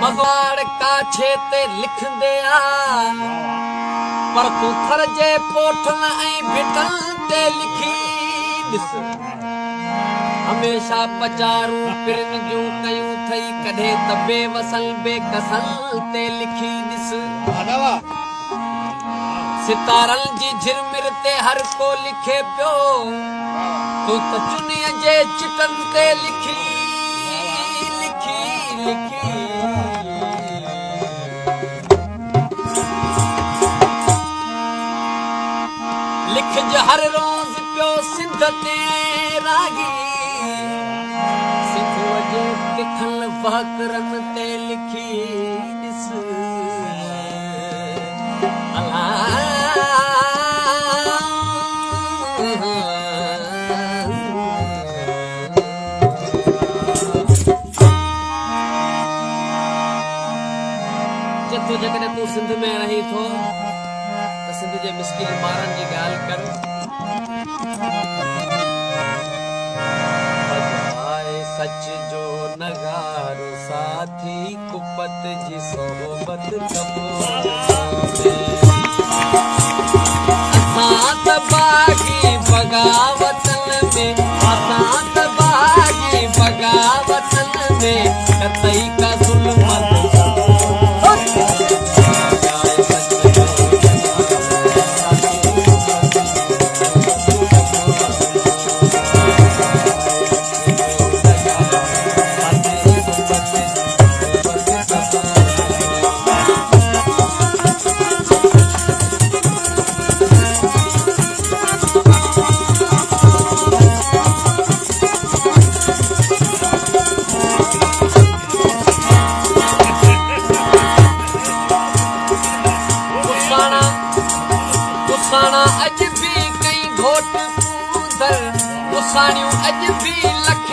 मगवाड़ काछे ते लिखंदे आ पर तू थर जे पोठन ऐं भिटन ते लिखी ॾिस हमेशा पचारू पिरन जूं कयूं थई कॾहिं त बेवसल बेकसल ते लिखी ॾिस सितारन जी झिरमिर ते हर को लिखे पियो तू त चुनीअ जे चिटन ते लिखी लिखी लिखी लिख जो हर रोज़ पियो सिंध ते रागी सिंध जे तिखल वहकरन ते लिखी ॾिस तो जकॾहिं तूं सिंध में रही थो त सिंध जे मिस्किन ॿारनि जी ॻाल्हि कर बजाए सच जो नगारो साथी कुपत जी सोबत कबो असां त बाग़ी बग़ावतन में असां त बाग़ी बग़ावतन में कतई का ज़ुल्मत अज भी कई घोट कूदर उसाणियूं अज भी लख